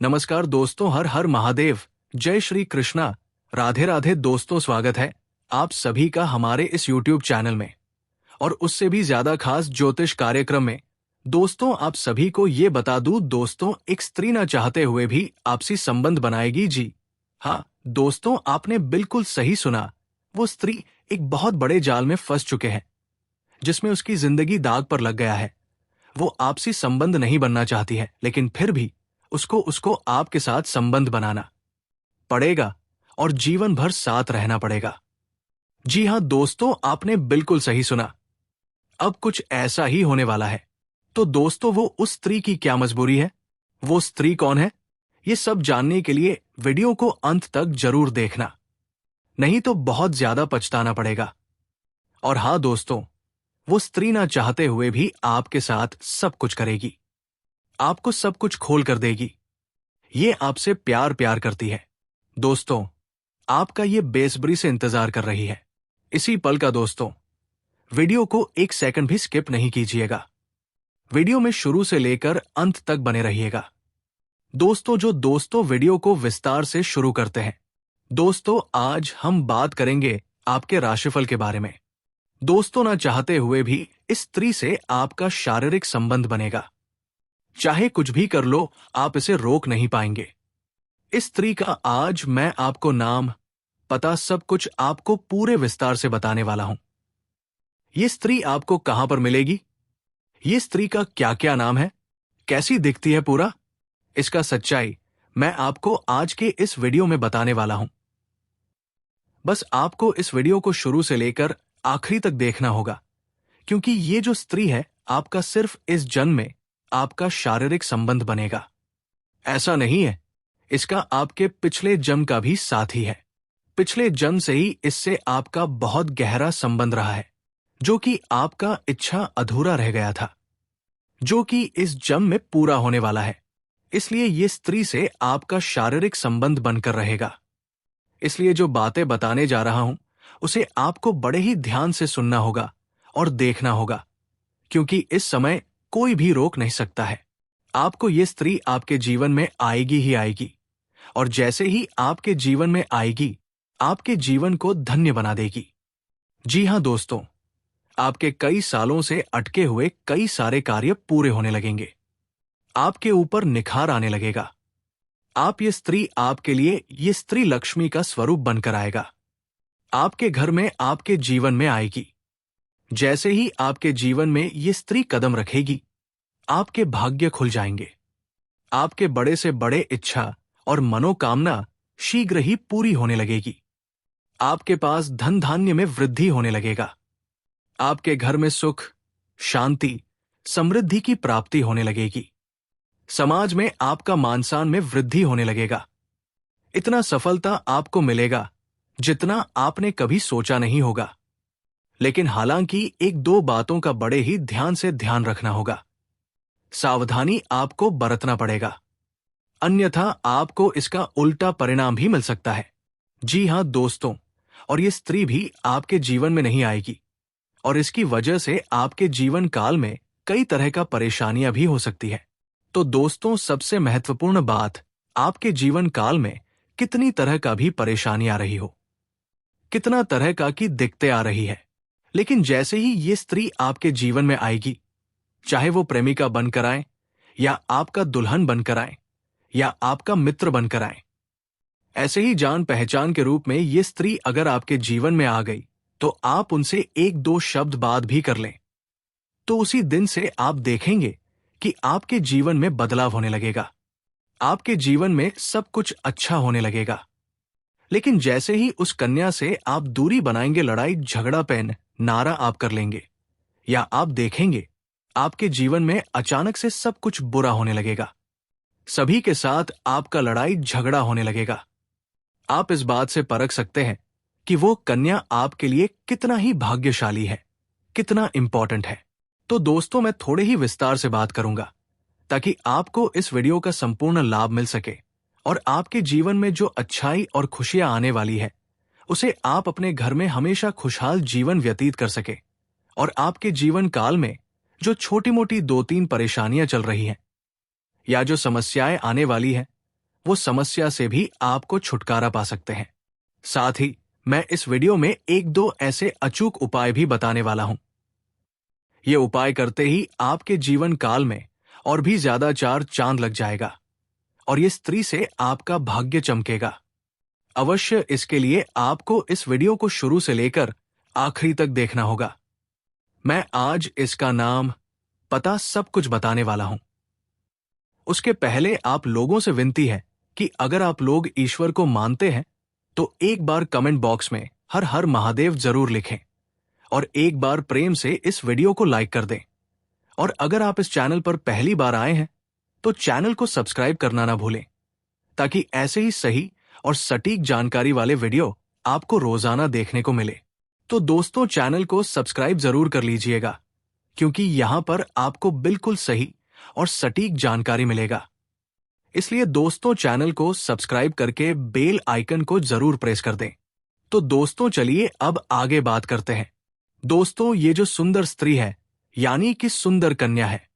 नमस्कार दोस्तों, हर हर महादेव, जय श्री कृष्णा, राधे राधे। दोस्तों, स्वागत है आप सभी का हमारे इस YouTube चैनल में और उससे भी ज्यादा खास ज्योतिष कार्यक्रम में। दोस्तों, आप सभी को ये बता दूं दोस्तों, एक स्त्री ना चाहते हुए भी आपसी संबंध बनाएगी। जी हाँ दोस्तों, आपने बिल्कुल सही सुना। वो स्त्री एक बहुत बड़े जाल में फंस चुके हैं जिसमें उसकी जिंदगी दाग पर लग गया है। वो आपसी संबंध नहीं बनना चाहती है, लेकिन फिर भी उसको आपके साथ संबंध बनाना पड़ेगा और जीवन भर साथ रहना पड़ेगा। जी हां दोस्तों, आपने बिल्कुल सही सुना। अब कुछ ऐसा ही होने वाला है। तो दोस्तों, वो उस स्त्री की क्या मजबूरी है, वो स्त्री कौन है, ये सब जानने के लिए वीडियो को अंत तक जरूर देखना, नहीं तो बहुत ज्यादा पछताना पड़ेगा। और हां दोस्तों, वो स्त्री ना चाहते हुए भी आपके साथ सब कुछ करेगी, आपको सब कुछ खोल कर देगी। ये आपसे प्यार प्यार करती है। दोस्तों, आपका ये बेसब्री से इंतजार कर रही है इसी पल का। दोस्तों, वीडियो को एक सेकंड भी स्किप नहीं कीजिएगा। वीडियो में शुरू से लेकर अंत तक बने रहिएगा। दोस्तों वीडियो को विस्तार से शुरू करते हैं। दोस्तों, आज हम बात करेंगे आपके राशिफल के बारे में। दोस्तों, ना चाहते हुए भी इस स्त्री से आपका शारीरिक संबंध बनेगा। चाहे कुछ भी कर लो, आप इसे रोक नहीं पाएंगे। इस स्त्री का आज मैं आपको नाम, पता, सब कुछ आपको पूरे विस्तार से बताने वाला हूं। ये स्त्री आपको कहां पर मिलेगी, ये स्त्री का क्या क्या नाम है, कैसी दिखती है, पूरा इसका सच्चाई मैं आपको आज के इस वीडियो में बताने वाला हूं। बस आपको इस वीडियो को शुरू से लेकर आखिरी तक देखना होगा, क्योंकि ये जो स्त्री है आपका सिर्फ इस जन्म में आपका शारीरिक संबंध बनेगा। ऐसा नहीं है, इसका आपके पिछले जन्म का भी साथी है। पिछले जन्म से ही इससे आपका बहुत गहरा संबंध रहा है, जो कि आपका इच्छा अधूरा रह गया था, जो कि इस जन्म में पूरा होने वाला है। इसलिए ये स्त्री से आपका शारीरिक संबंध बनकर रहेगा। इसलिए जो बातें बताने जा रहा हूं उसे आपको बड़े ही ध्यान से सुनना होगा और देखना होगा, क्योंकि इस समय कोई भी रोक नहीं सकता है। आपको ये स्त्री आपके जीवन में आएगी ही आएगी, और जैसे ही आपके जीवन में आएगी, आपके जीवन को धन्य बना देगी। जी हां दोस्तों, आपके कई सालों से अटके हुए कई सारे कार्य पूरे होने लगेंगे। आपके ऊपर निखार आने लगेगा। ये स्त्री आपके लिए, ये स्त्री लक्ष्मी का स्वरूप बनकर आएगा। आपके घर में, आपके जीवन में आएगी। जैसे ही आपके जीवन में ये स्त्री कदम रखेगी, आपके भाग्य खुल जाएंगे। आपके बड़े से बड़े इच्छा और मनोकामना शीघ्र ही पूरी होने लगेगी। आपके पास धन धान्य में वृद्धि होने लगेगा। आपके घर में सुख, शांति, समृद्धि की प्राप्ति होने लगेगी। समाज में आपका मान सम्मान में वृद्धि होने लगेगा। इतना सफलता आपको मिलेगा जितना आपने कभी सोचा नहीं होगा। लेकिन हालांकि एक दो बातों का बड़े ही ध्यान से ध्यान रखना होगा। सावधानी आपको बरतना पड़ेगा, अन्यथा आपको इसका उल्टा परिणाम भी मिल सकता है। जी हां दोस्तों, और ये स्त्री भी आपके जीवन में नहीं आएगी, और इसकी वजह से आपके जीवन काल में कई तरह का परेशानियां भी हो सकती है। तो दोस्तों, सबसे महत्वपूर्ण बात, आपके जीवन काल में कितनी तरह का भी परेशानी आ रही हो, कितना तरह का की दिक्कतें आ रही है, लेकिन जैसे ही ये स्त्री आपके जीवन में आएगी, चाहे वो प्रेमिका बनकर आए, या आपका दुल्हन बनकर आए, या आपका मित्र बनकर आए, ऐसे ही जान पहचान के रूप में ये स्त्री अगर आपके जीवन में आ गई, तो आप उनसे एक दो शब्द बात भी कर लें, तो उसी दिन से आप देखेंगे कि आपके जीवन में बदलाव होने लगेगा। आपके जीवन में सब कुछ अच्छा होने लगेगा। लेकिन जैसे ही उस कन्या से आप दूरी बनाएंगे, लड़ाई झगड़ा पेन नारा आप कर लेंगे, या आप देखेंगे आपके जीवन में अचानक से सब कुछ बुरा होने लगेगा। सभी के साथ आपका लड़ाई झगड़ा होने लगेगा। आप इस बात से परख सकते हैं कि वो कन्या आपके लिए कितना ही भाग्यशाली है, कितना इंपॉर्टेंट है। तो दोस्तों, मैं थोड़े ही विस्तार से बात करूंगा ताकि आपको इस वीडियो का संपूर्ण लाभ मिल सके, और आपके जीवन में जो अच्छाई और खुशियां आने वाली है उसे आप अपने घर में हमेशा खुशहाल जीवन व्यतीत कर सके, और आपके जीवन काल में जो छोटी मोटी दो तीन परेशानियां चल रही हैं, या जो समस्याएं आने वाली हैं, वो समस्या से भी आपको छुटकारा पा सकते हैं। साथ ही मैं इस वीडियो में एक दो ऐसे अचूक उपाय भी बताने वाला हूं। ये उपाय करते ही आपके जीवन काल में और भी ज्यादा चार चांद लग जाएगा और ये स्त्री से आपका भाग्य चमकेगा। अवश्य इसके लिए आपको इस वीडियो को शुरू से लेकर आखिरी तक देखना होगा। मैं आज इसका नाम, पता, सब कुछ बताने वाला हूं। उसके पहले आप लोगों से विनती है कि अगर आप लोग ईश्वर को मानते हैं तो एक बार कमेंट बॉक्स में हर हर महादेव जरूर लिखें और एक बार प्रेम से इस वीडियो को लाइक कर दें। और अगर आप इस चैनल पर पहली बार आए हैं तो चैनल को सब्सक्राइब करना ना भूलें, ताकि ऐसे ही सही और सटीक जानकारी वाले वीडियो आपको रोजाना देखने को मिले। तो दोस्तों, चैनल को सब्सक्राइब जरूर कर लीजिएगा, क्योंकि यहां पर आपको बिल्कुल सही और सटीक जानकारी मिलेगा। इसलिए दोस्तों, चैनल को सब्सक्राइब करके बेल आइकन को जरूर प्रेस कर दें। तो दोस्तों, चलिए अब आगे बात करते हैं। दोस्तों, ये जो सुंदर स्त्री है, यानी कि सुंदर कन्या है,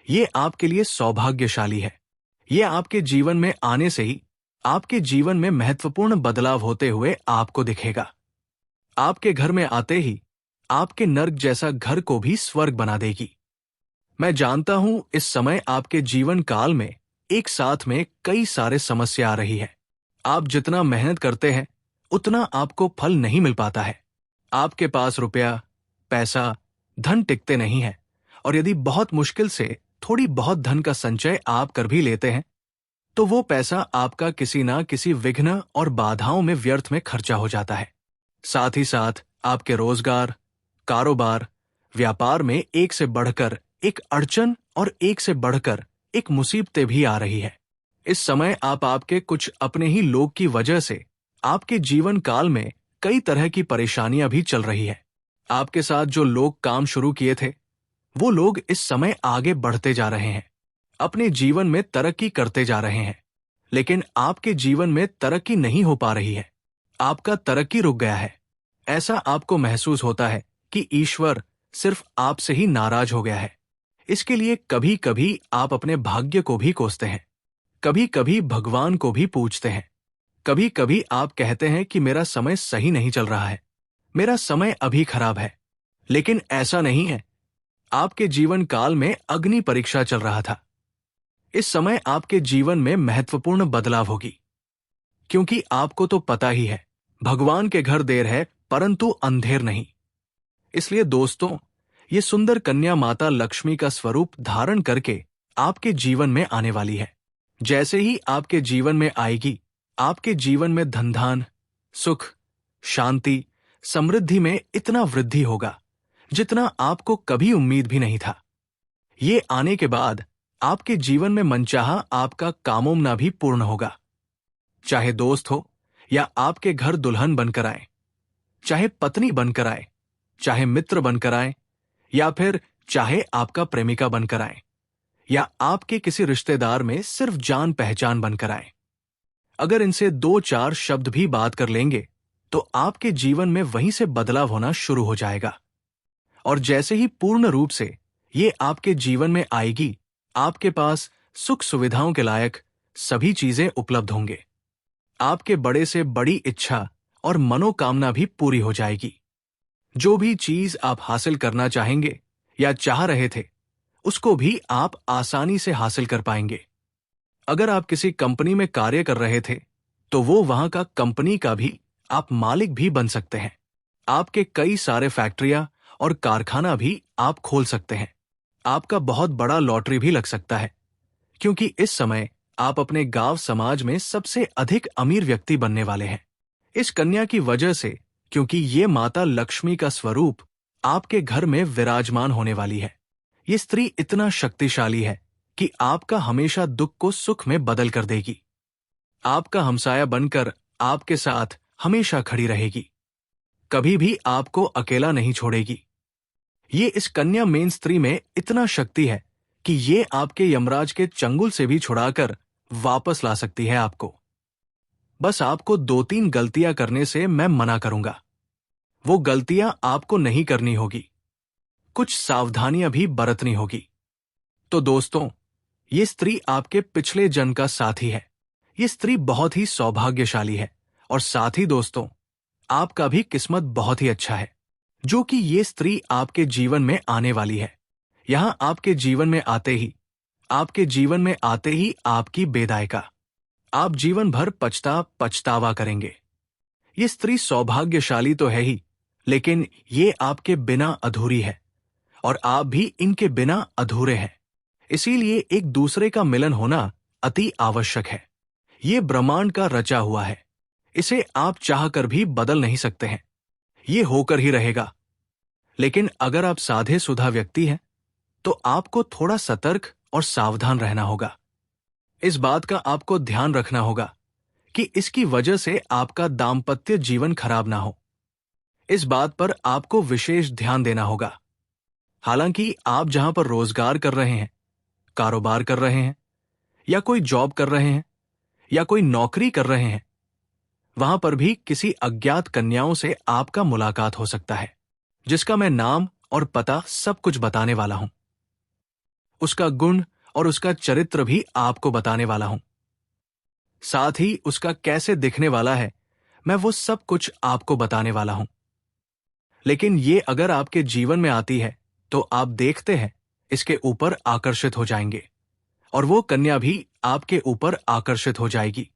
ये आपके लिए सौभाग्यशाली है। ये आपके जीवन में आने से ही आपके जीवन में महत्वपूर्ण बदलाव होते हुए आपको दिखेगा। आपके घर में आते ही आपके नर्क जैसा घर को भी स्वर्ग बना देगी। मैं जानता हूं इस समय आपके जीवन काल में एक साथ में कई सारे समस्या आ रही है। आप जितना मेहनत करते हैं उतना आपको फल नहीं मिल पाता है। आपके पास रुपया, पैसा, धन टिकते नहीं है, और यदि बहुत मुश्किल से थोड़ी बहुत धन का संचय आप कर भी लेते हैं तो वो पैसा आपका किसी ना किसी विघ्न और बाधाओं में व्यर्थ में खर्चा हो जाता है। साथ ही साथ आपके रोजगार, कारोबार, व्यापार में एक से बढ़कर एक अड़चन और एक से बढ़कर एक मुसीबतें भी आ रही है। इस समय आप आपके कुछ अपने ही लोग की वजह से आपके जीवन काल में कई तरह की परेशानियां भी चल रही है। आपके साथ जो लोग काम शुरू किए थे वो लोग इस समय आगे बढ़ते जा रहे हैं, अपने जीवन में तरक्की करते जा रहे हैं, लेकिन आपके जीवन में तरक्की नहीं हो पा रही है। आपका तरक्की रुक गया है। ऐसा आपको महसूस होता है कि ईश्वर सिर्फ आपसे ही नाराज हो गया है। इसके लिए कभी कभी आप अपने भाग्य को भी कोसते हैं, कभी कभी भगवान को भी पूछते हैं। कभी कभी आप कहते हैं कि मेरा समय सही नहीं चल रहा है, मेरा समय अभी खराब है। लेकिन ऐसा नहीं है। आपके जीवन काल में अग्नि परीक्षा चल रहा था। इस समय आपके जीवन में महत्वपूर्ण बदलाव होगी, क्योंकि आपको तो पता ही है, भगवान के घर देर है परंतु अंधेर नहीं। इसलिए दोस्तों, ये सुंदर कन्या माता लक्ष्मी का स्वरूप धारण करके आपके जीवन में आने वाली है। जैसे ही आपके जीवन में आएगी, आपके जीवन में धन, सुख, शांति, समृद्धि में इतना वृद्धि होगा जितना आपको कभी उम्मीद भी नहीं था। ये आने के बाद आपके जीवन में मनचाहा आपका कामोमना भी पूर्ण होगा। चाहे दोस्त हो या आपके घर दुल्हन बनकर आए, चाहे पत्नी बनकर आए, चाहे मित्र बनकर आए, या फिर चाहे आपका प्रेमिका बनकर आए, या आपके किसी रिश्तेदार में सिर्फ जान पहचान बनकर आए। अगर इनसे दो चार शब्द भी बात कर लेंगे तो आपके जीवन में वहीं से बदलाव होना शुरू हो जाएगा। और जैसे ही पूर्ण रूप से ये आपके जीवन में आएगी, आपके पास सुख सुविधाओं के लायक सभी चीजें उपलब्ध होंगे। आपके बड़े से बड़ी इच्छा और मनोकामना भी पूरी हो जाएगी। जो भी चीज आप हासिल करना चाहेंगे या चाह रहे थे, उसको भी आप आसानी से हासिल कर पाएंगे। अगर आप किसी कंपनी में कार्य कर रहे थे तो वो वहां का कंपनी का भी आप मालिक भी बन सकते हैं। आपके कई सारे फैक्ट्रियां और कारखाना भी आप खोल सकते हैं। आपका बहुत बड़ा लॉटरी भी लग सकता है, क्योंकि इस समय आप अपने गांव समाज में सबसे अधिक अमीर व्यक्ति बनने वाले हैं, इस कन्या की वजह से, क्योंकि ये माता लक्ष्मी का स्वरूप आपके घर में विराजमान होने वाली है। ये स्त्री इतना शक्तिशाली है कि आपका हमेशा दुख को सुख में बदल कर देगी। आपका हमसाया बनकर आपके साथ हमेशा खड़ी रहेगी, कभी भी आपको अकेला नहीं छोड़ेगी। ये इस कन्या मेन स्त्री में इतना शक्ति है कि ये आपके यमराज के चंगुल से भी छुड़ाकर वापस ला सकती है आपको। बस आपको 2-3 गलतियां करने से मैं मना करूंगा। वो गलतियां आपको नहीं करनी होगी, कुछ सावधानियां भी बरतनी होगी। तो दोस्तों, ये स्त्री आपके पिछले जन्म का साथी है, ये स्त्री बहुत ही सौभाग्यशाली है और साथ ही दोस्तों, आपका भी किस्मत बहुत ही अच्छा है, जो कि ये स्त्री आपके जीवन में आने वाली है। यहां आपके जीवन में आते ही आपकी बेदायका, आप जीवन भर पछतावा करेंगे। ये स्त्री सौभाग्यशाली तो है ही, लेकिन ये आपके बिना अधूरी है और आप भी इनके बिना अधूरे हैं। इसीलिए एक दूसरे का मिलन होना अति आवश्यक है। ये ब्रह्मांड का रचा हुआ है, इसे आप चाहकर भी बदल नहीं सकते हैं, ये होकर ही रहेगा। लेकिन अगर आप साधे सुधा व्यक्ति हैं, तो आपको थोड़ा सतर्क और सावधान रहना होगा। इस बात का आपको ध्यान रखना होगा कि इसकी वजह से आपका दाम्पत्य जीवन खराब ना हो। इस बात पर आपको विशेष ध्यान देना होगा। हालांकि आप जहां पर रोजगार कर रहे हैं, कारोबार कर रहे हैं, या कोई जॉब कर रहे हैं, या कोई नौकरी कर रहे हैं, वहां पर भी किसी अज्ञात कन्याओं से आपका मुलाकात हो सकता है, जिसका मैं नाम और पता सब कुछ बताने वाला हूं। उसका गुण और उसका चरित्र भी आपको बताने वाला हूं। साथ ही उसका कैसे दिखने वाला है, मैं वो सब कुछ आपको बताने वाला हूं। लेकिन ये अगर आपके जीवन में आती है, तो आप देखते हैं इसके ऊपर आकर्षित हो जाएंगे, और वो कन्या भी आपके ऊपर आकर्षित हो जाएगी,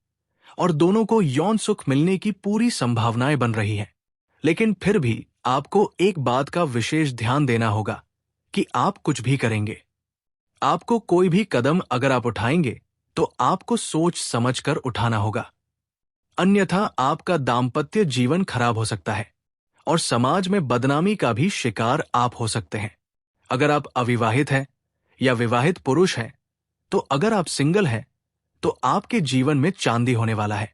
और दोनों को यौन सुख मिलने की पूरी संभावनाएं बन रही हैं। लेकिन फिर भी आपको एक बात का विशेष ध्यान देना होगा कि आप कुछ भी करेंगे, आपको कोई भी कदम अगर आप उठाएंगे, तो आपको सोच समझकर उठाना होगा, अन्यथा आपका दाम्पत्य जीवन खराब हो सकता है और समाज में बदनामी का भी शिकार आप हो सकते हैं। अगर आप अविवाहित हैं या विवाहित पुरुष हैं, तो अगर आप सिंगल हैं, तो आपके जीवन में चांदी होने वाला है।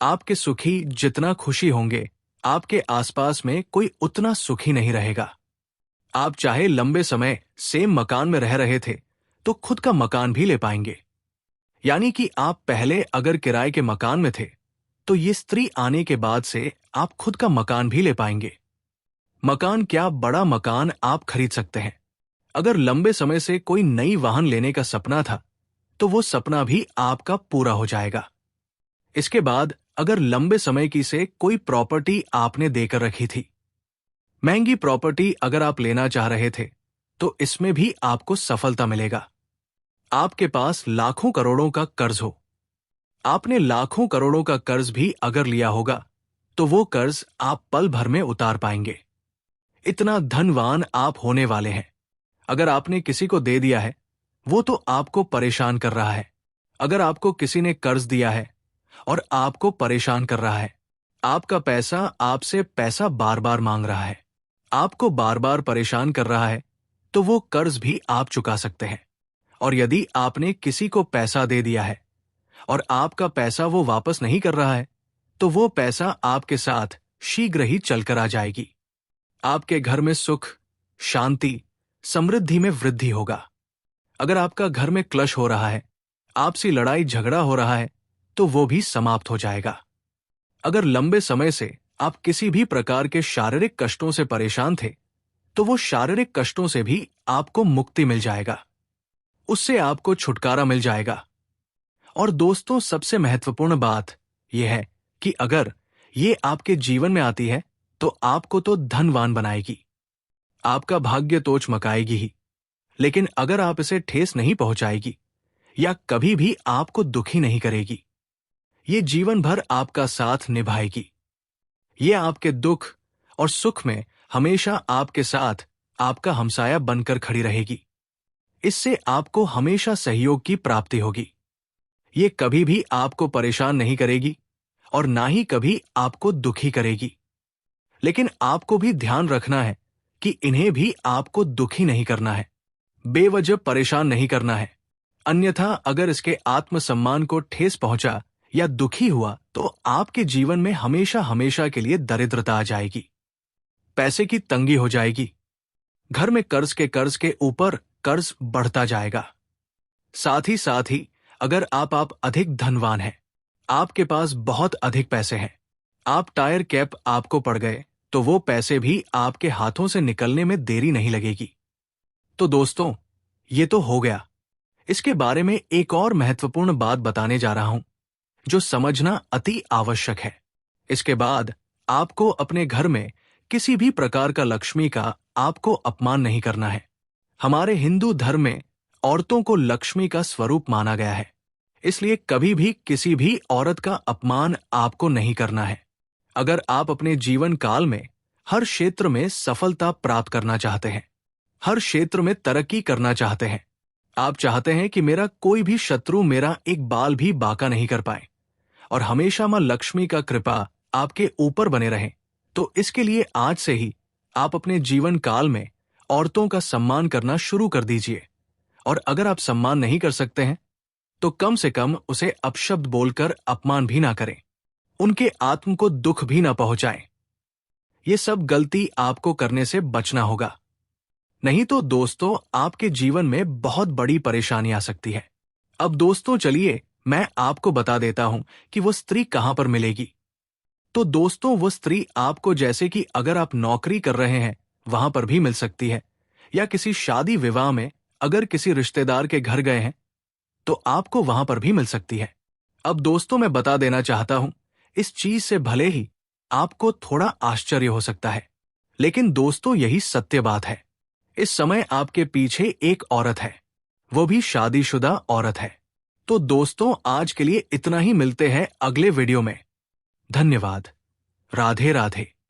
आपके सुखी जितना खुशी होंगे, आपके आसपास में कोई उतना सुखी नहीं रहेगा। आप चाहे लंबे समय सेम मकान में रह रहे थे, तो खुद का मकान भी ले पाएंगे। यानी कि आप पहले अगर किराए के मकान में थे, तो ये स्त्री आने के बाद से आप खुद का मकान भी ले पाएंगे। मकान क्या, बड़ा मकान आप खरीद सकते हैं। अगर लंबे समय से कोई नई वाहन लेने का सपना था, तो वो सपना भी आपका पूरा हो जाएगा। इसके बाद अगर लंबे समय की से कोई प्रॉपर्टी आपने देकर रखी थी, महंगी प्रॉपर्टी अगर आप लेना चाह रहे थे, तो इसमें भी आपको सफलता मिलेगा। आपके पास लाखों करोड़ों का कर्ज हो, आपने लाखों करोड़ों का कर्ज भी अगर लिया होगा, तो वो कर्ज आप पल भर में उतार पाएंगे। इतना धनवान आप होने वाले हैं। अगर आपने किसी को दे दिया है, वो तो आपको परेशान कर रहा है। अगर आपको किसी ने कर्ज दिया है और आपको परेशान कर रहा है, आपका पैसा आपसे पैसा बार बार मांग रहा है, आपको बार बार परेशान कर रहा है, तो वो कर्ज भी आप चुका सकते हैं। और यदि आपने किसी को पैसा दे दिया है और आपका पैसा वो वापस नहीं कर रहा है, तो वो पैसा आपके साथ शीघ्र ही चलकर आ जाएगी। आपके घर में सुख, शांति, समृद्धि में वृद्धि होगा। अगर आपका घर में क्लश हो रहा है, आपसी लड़ाई झगड़ा हो रहा है, तो वो भी समाप्त हो जाएगा। अगर लंबे समय से आप किसी भी प्रकार के शारीरिक कष्टों से परेशान थे, तो वो शारीरिक कष्टों से भी आपको मुक्ति मिल जाएगा, उससे आपको छुटकारा मिल जाएगा। और दोस्तों, सबसे महत्वपूर्ण बात यह है कि अगर ये आपके जीवन में आती है, तो आपको तो धनवान बनाएगी, आपका भाग्य तो चमकाएगी ही, लेकिन अगर आप इसे ठेस नहीं पहुंचाएगी या कभी भी आपको दुखी नहीं करेगी, ये जीवन भर आपका साथ निभाएगी। ये आपके दुख और सुख में हमेशा आपके साथ आपका हमसाया बनकर खड़ी रहेगी। इससे आपको हमेशा सहयोग की प्राप्ति होगी। ये कभी भी आपको परेशान नहीं करेगी और ना ही कभी आपको दुखी करेगी। लेकिन आपको भी ध्यान रखना है कि इन्हें भी आपको दुखी नहीं करना है, बेवजह परेशान नहीं करना है। अन्यथा अगर इसके आत्मसम्मान को ठेस पहुंचा या दुखी हुआ, तो आपके जीवन में हमेशा हमेशा के लिए दरिद्रता आ जाएगी, पैसे की तंगी हो जाएगी, घर में कर्ज के ऊपर कर्ज बढ़ता जाएगा। साथ ही अगर आप अधिक धनवान हैं, आपके पास बहुत अधिक पैसे हैं, आप टायर कैप आपको पड़ गए, तो वो पैसे भी आपके हाथों से निकलने में देरी नहीं लगेगी। तो दोस्तों, ये तो हो गया। इसके बारे में एक और महत्वपूर्ण बात बताने जा रहा हूं। जो समझना अति आवश्यक है। इसके बाद आपको अपने घर में किसी भी प्रकार का लक्ष्मी का आपको अपमान नहीं करना है। हमारे हिंदू धर्म में औरतों को लक्ष्मी का स्वरूप माना गया है, इसलिए कभी भी किसी भी औरत का अपमान आपको नहीं करना है। अगर आप अपने जीवन काल में हर क्षेत्र में सफलता प्राप्त करना चाहते हैं, हर क्षेत्र में तरक्की करना चाहते हैं, आप चाहते हैं कि मेरा कोई भी शत्रु मेरा एक बाल भी बांका नहीं कर पाए और हमेशा मां लक्ष्मी का कृपा आपके ऊपर बने रहे, तो इसके लिए आज से ही आप अपने जीवन काल में औरतों का सम्मान करना शुरू कर दीजिए। और अगर आप सम्मान नहीं कर सकते हैं तो कम से कम उसे अपशब्द बोलकर अपमान भी ना करें, उनके आत्म को दुख भी ना पहुंचाएं। ये सब गलती आपको करने से बचना होगा, नहीं तो दोस्तों आपके जीवन में बहुत बड़ी परेशानी आ सकती है। अब दोस्तों चलिए मैं आपको बता देता हूं कि वो स्त्री कहां पर मिलेगी। तो दोस्तों वो स्त्री आपको जैसे कि अगर आप नौकरी कर रहे हैं वहां पर भी मिल सकती है, या किसी शादी विवाह में अगर किसी रिश्तेदार के घर गए हैं तो आपको वहां पर भी मिल सकती है। अब दोस्तों मैं बता देना चाहता हूं, इस चीज से भले ही आपको थोड़ा आश्चर्य हो सकता है, लेकिन दोस्तों यही सत्य बात है। इस समय आपके पीछे एक औरत है, वो भी शादीशुदा औरत है। तो दोस्तों आज के लिए इतना ही, मिलते हैं अगले वीडियो में। धन्यवाद। राधे राधे।